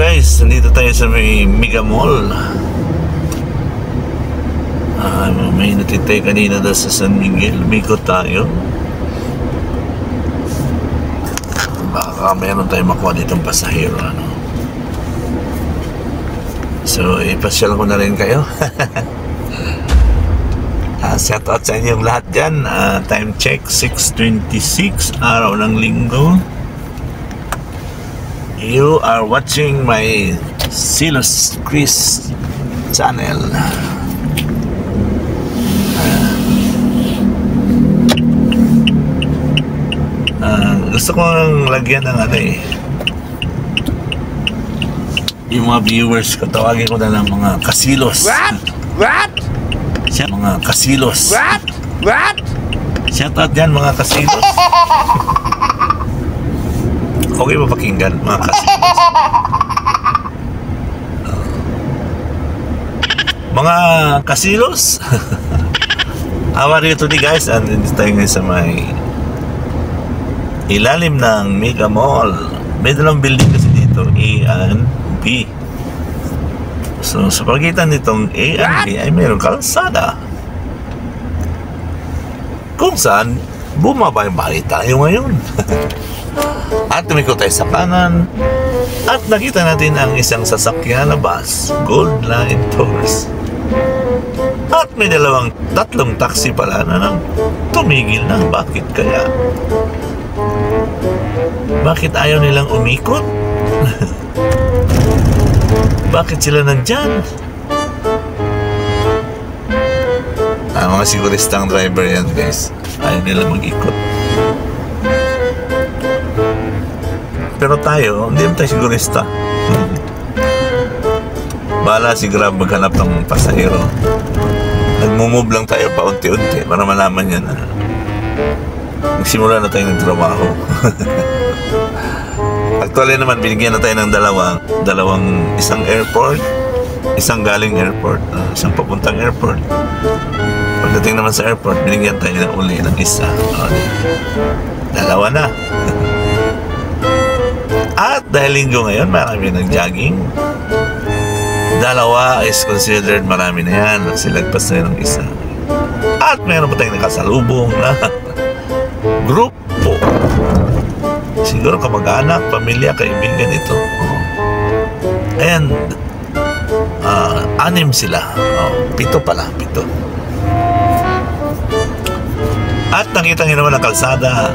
guys, nandito tayo sa may Mega Mall. May natitay kanina daw sa San Miguel. Umikot tayo. Baka meron tayong makuha ditong pasahero, ano. So, ipasyal ko na rin kayo. Shout out sa inyong lahat dyan. Time check 6:26, araw ng linggo. You are watching my Silos Chris channel. Gusto kong lagyan ng ano eh, yung mga viewers ko, tawagin ko na lang mga kasilos. What? Mga kasilos. What? Shout out dyan mga kasilos. Okay ba pakinggan mga kasilos? Mga kasilos. How are you today guys? And dito tayo ngayon sa may ilalim ng Mega Mall. May dalawang building kasi dito, A and B. So sa pagitan nitong A and B ay mayroong kalsada kung saan bumaba yung bahay tayo ngayon. At tumikot tayo sa kanan at nakita natin ang isang sasakyan na bus, Gold Line Tours. At may tatlong taxi pala na nang tumigil na. Bakit kaya? Bakit ayaw nilang umikot? Bakit sila nandyan? Mga siguristang driver yan guys. Ayaw nilang mag-ikot. Pero tayo, hindi naman tayo sigurista. Bahala si Grab maghanap ng pasahero. Nagmumove lang tayo pa unti-unti para malaman niya na nagsimula na tayo ng trabaho. Actually naman, binigyan na tayo ng isang airport, isang galing airport, isang papuntang airport. Pagdating naman sa airport, binigyan tayo ng uli ng isa. Dalawa na. At dahil linggo ngayon, marami nag-jogging. Dalawa is considered marami na yan. Silagpas na ng isa. At mayroon pa tayong nakasalubong na grupo. Siguro kamag-anak, pamilya, kaibigan ito. Ayan, 6 sila. 7 pala, 7. At nakita nyo naman ang kalsada.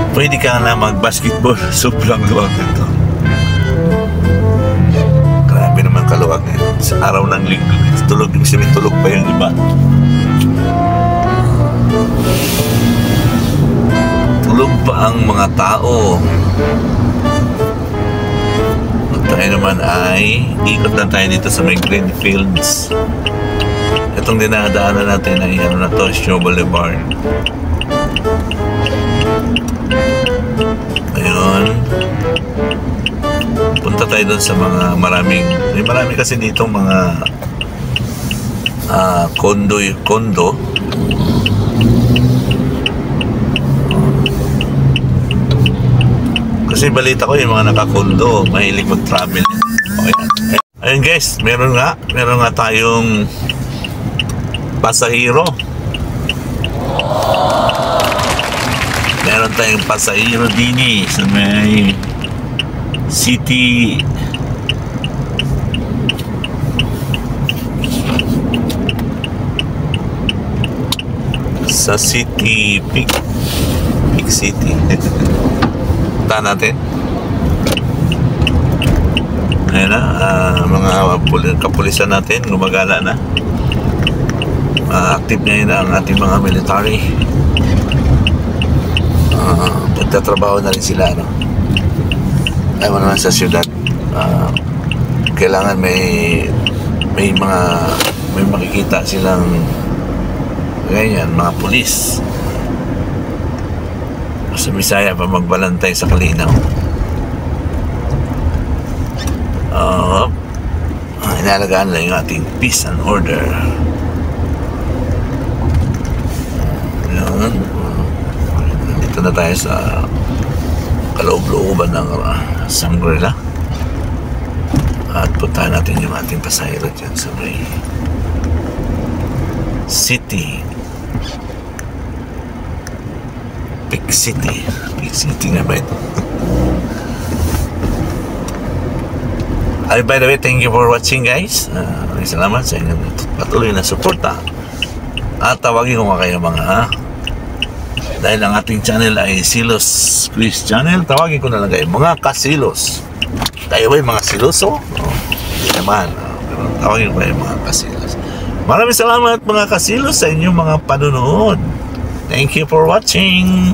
Pwede ka na mag-basketball. Sobrang luwag nito. Grabe naman kaluwag ngayon. Sa araw ng linggo, tulog pa yung iba. Tulog pa ang mga tao. At tayo naman ay ikot lang tayo dito sa may green fields. Itong dinadaanan natin ay ano na to, Shaw Boulevard. Ayun. Punta tayo doon sa mga marami kasi dito mga kondo. Kasi balita ko yung mga nakakondo mahilig mag-travel. Okay. Ayun guys, meron nga tayong pasahero. Meron tayong pasahero din sa may City Peak City. Punta natin. Ayan na, mga kapulisan natin gumagala na. Active ngayon ang ating mga military. Nagtatrabaho na rin sila, no? Ayaw naman sa syudad, kailangan may makikita silang ganyan, mga pulis. Sa Bisaya pa magbalantay sa Kalinaw. Inalagaan lang yung ating peace and order. Ayan. Dito na tayo sa kaloob-looban ng Shangri-La. At puntahan natin yung ating pasahero dyan sa may City. Big City. Big City nga ba ito? Ay, by the way, thank you for watching, guys. Salamat sa inyong patuloy na suporta. At tawagin ko nga kayo mga dahil ang ating channel ay Silos Chris Channel, tawagin ko na lang kayo mga kasilos. Kayo ba yung mga siloso? Hindi naman. Pero tawagin ko kayo mga kasilos. Maraming salamat mga kasilos sa inyong mga panunood. Thank you for watching.